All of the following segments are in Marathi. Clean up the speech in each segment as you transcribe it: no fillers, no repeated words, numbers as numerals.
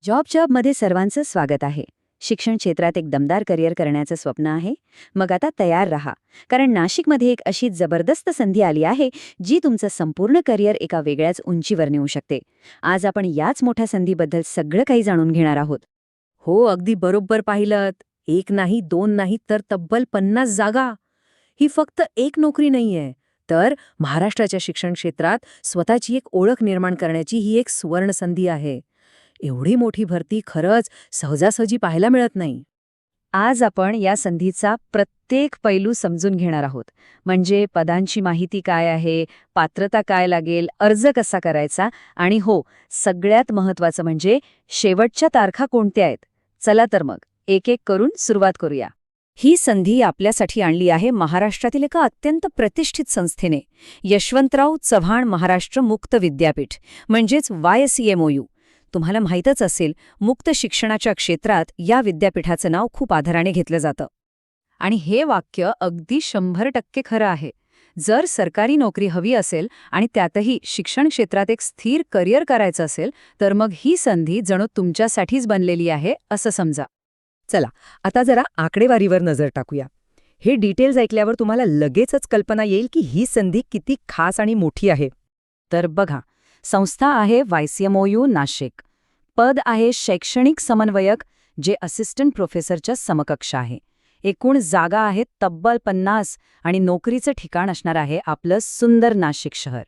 जॉबमध्ये सर्वांचं स्वागत आहे. शिक्षण क्षेत्रात एक दमदार करिअर करण्याचं स्वप्न आहे? मग आता तयार रहा, कारण नाशिकमध्ये एक अशी जबरदस्त संधी आली आहे जी तुमचं संपूर्ण करिअर एका वेगळ्याच उंचीवर नेऊ शकते. आज आपण याच मोठ्या संधीबद्दल सगळं काही जाणून घेणार आहोत. हो, अगदी बरोबर पाहिलंत. एक नाही, दोन नाही, तर तब्बल 50 जागा. ही फक्त एक नोकरी नाहीये, तर महाराष्ट्राच्या शिक्षण क्षेत्रात स्वतःची एक ओळख निर्माण करण्याची ही एक सुवर्ण संधी आहे. एवढी मोठी भरती खरंच सहजासहजी पाहायला मिळत नाही. आज आपण या संधीचा प्रत्येक पैलू समजून घेणार आहोत. म्हणजे पदांची माहिती काय आहे, पात्रता काय लागेल, अर्ज कसा करायचा आणि हो, सगळ्यात महत्त्वाचं म्हणजे शेवटच्या तारखा कोणत्या आहेत. चला तर मग एक एक करून सुरुवात करूया. ही संधी आपल्यासाठी आणली आहे महाराष्ट्रातील एका अत्यंत प्रतिष्ठित संस्थेने, यशवंतराव चव्हाण महाराष्ट्र मुक्त विद्यापीठ, म्हणजेच YCMOU. तुम्हाला माहीतच असेल, मुक्त शिक्षणाच्या क्षेत्रात या विद्यापीठाचं नाव खूप आदराने घेतलं जातं. आणि हे वाक्य अगदी 100% खरं आहे. जर सरकारी नोकरी हवी असेल आणि त्यातही शिक्षण क्षेत्रात एक स्थिर करिअर करायचं असेल, तर मग ही संधी जणू तुमच्यासाठीच बनलेली आहे असं समजा. चला, आता जरा आकडेवारीवर नजर टाकूया. हे डिटेल्स ऐकल्यावर तुम्हाला लगेचच कल्पना येईल की ही संधी किती खास आणि मोठी आहे. तर बघा, संस्था आहे YCMOU नाशिक. पद आहे शैक्षणिक समन्वयक, जे असिस्टंट प्रोफेसरच्या समकक्ष आहे. एकूण जागा आहेत तब्बल 50 आणि नोकरीचं ठिकाण असणार आहे आपलं सुंदर नाशिक शहर.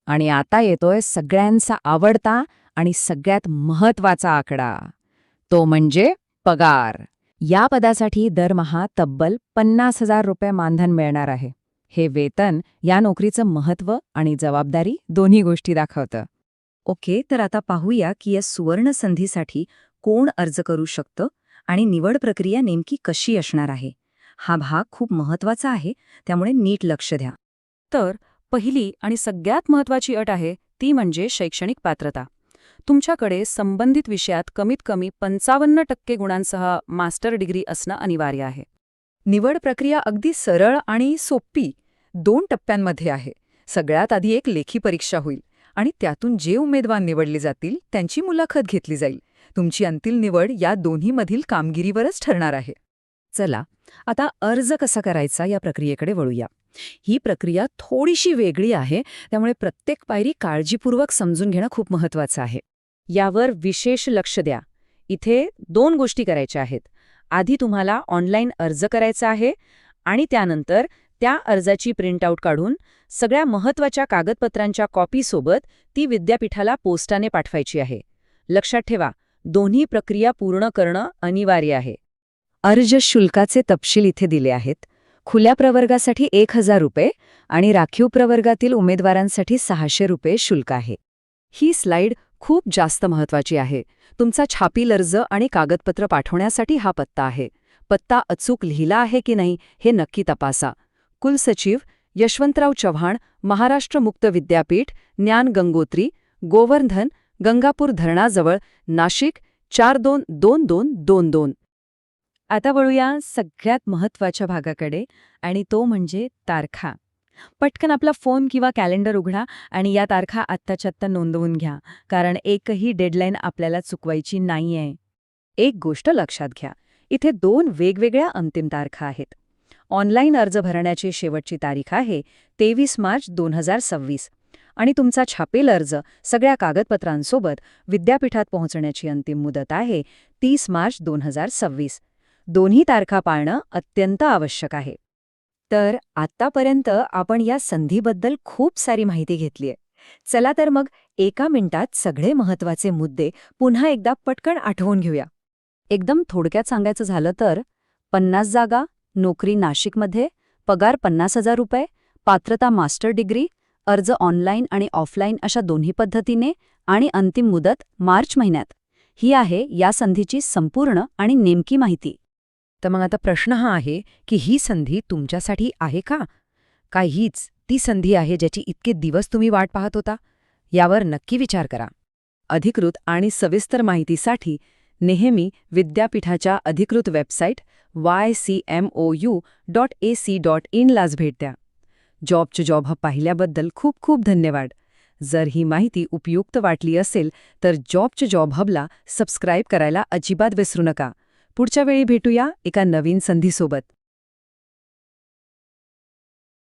आणि आता येतोय सगळ्यांचा आवडता आणि सगळ्यात महत्त्वाचा आकडा, तो म्हणजे पगार. या पदासाठी दरमहा तब्बल 50,000 रुपये मानधन मिळणार आहे. हे वेतन या नोकरीचं महत्त्व आणि जबाबदारी दोन्ही गोष्टी दाखवतं. ओके, तर आता पाहूया की या सुवर्ण संधीसाठी कोण अर्ज करू शकतं आणि निवड प्रक्रिया नेमकी कशी असणार आहे. हा भाग खूप महत्त्वाचा आहे, त्यामुळे नीट लक्ष द्या. तर पहिली आणि सगळ्यात महत्त्वाची अट आहे ती म्हणजे शैक्षणिक पात्रता. तुमच्याकडे संबंधित विषयात कमीत कमी 55% गुणांसह मास्टर डिग्री असणं अनिवार्य आहे. निवड प्रक्रिया अगदी सरळ आणि सोपी 2 टप्प्यांमध्ये आहे. सगळ्यात आधी एक लेखी परीक्षा होईल आणि त्यातून जे उमेदवार निवडले जातील त्यांची मुलाखत घेतली जाईल. तुमची अंतिम निवड या दोन्हीमधील कामगिरीवरच ठरणार आहे. चला, आता अर्ज कसा करायचा या प्रक्रियेकडे वळूया. ही प्रक्रिया थोडीशी वेगळी आहे, त्यामुळे प्रत्येक पायरी काळजीपूर्वक समजून घेणं खूप महत्त्वाचं आहे. यावर विशेष लक्ष द्या. इथे 2 गोष्टी करायच्या आहेत. आधी तुम्हाला ऑनलाईन अर्ज करायचा आहे आणि त्यानंतर त्या अर्जाची प्रिंटआउट काढून सगळ्या महत्त्वाच्या कागदपत्रांच्या कॉपीसोबत ती विद्यापीठाला पोस्टाने पाठवायची आहे. लक्षात ठेवा, दोन्ही प्रक्रिया पूर्ण करणं अनिवार्य आहे. अर्ज शुल्काचे तपशील इथे दिले आहेत. खुल्या प्रवर्गासाठी 1,000 रुपये आणि राखीव प्रवर्गातील उमेदवारांसाठी 600 रुपये शुल्क आहे. ही स्लाइड खूप जास्त महत्त्वाची आहे. तुमचा छापील अर्ज आणि कागदपत्र पाठवण्यासाठी हा पत्ता आहे. पत्ता अचूक लिहिला आहे की नाही हे नक्की तपासा. कुलसचिव यशवंतराव चव्हाण महाराष्ट्र मुक्त विद्यापीठ, ज्ञान गंगोत्री, गोवर्धन, गंगापूर धरणाजवळ, नाशिक 422222. आता वळूया सगळ्यात महत्त्वाच्या भागाकडे, आणि तो म्हणजे तारखा. पटकन आपला फोन किंवा कॅलेंडर उघडा आणि या तारखा आत्ताच्या आत्ता नोंदवून घ्या, कारण एकही डेडलाईन आपल्याला चुकवायची नाहीये. एक गोष्ट लक्षात घ्या, इथे 2 वेगवेगळ्या अंतिम तारखा आहेत. ऑनलाईन अर्ज भरण्याची शेवटची तारीख आहे 23 मार्च 2026 आणि तुमचा छापील अर्ज सगळ्या कागदपत्रांसोबत विद्यापीठात पोहोचण्याची अंतिम मुदत आहे 30 मार्च 2026. दोन्ही तारखा पाळणं अत्यंत आवश्यक आहे. तर आत्तापर्यंत आपण या संधीबद्दल खूप सारी माहिती घेतलीय. चला तर मग एका मिनिटात सगळे महत्त्वाचे मुद्दे पुन्हा एकदा पटकन आठवून घेऊया. एकदम थोडक्यात सांगायचं झालं तर 50 जागा, नोकरी नाशिकमध्ये, पगार 50,000 रुपये, पात्रता मास्टर डिग्री, अर्ज ऑनलाईन आणि ऑफलाईन अशा दोन्ही पद्धतीने आणि अंतिम मुदत मार्च महिन्यात. ही आहे या संधीची संपूर्ण आणि नेमकी माहिती. तर मग आता प्रश्न हा आहे की ही संधी तुमच्यासाठी आहे का? काय हीच ती संधी आहे ज्याची इतके दिवस तुम्ही वाट पाहत होता? यावर नक्की विचार करा. अधिकृत आणि सविस्तर माहितीसाठी नेहमी विद्यापीठाच्या अधिकृत वेबसाईट ycmou.ac.in लाच भेट द्या. जॉबचे जॉब हा पाहिल्याबद्दल खूप खूप धन्यवाद. जर ही माहिती उपयुक्त वाटली असेल तर जॉबच्या जॉब हबला सबस्क्राईब करायला अजिबात विसरू नका. पुढच्या वेळी भेटूया एका नवीन संधीसोबत.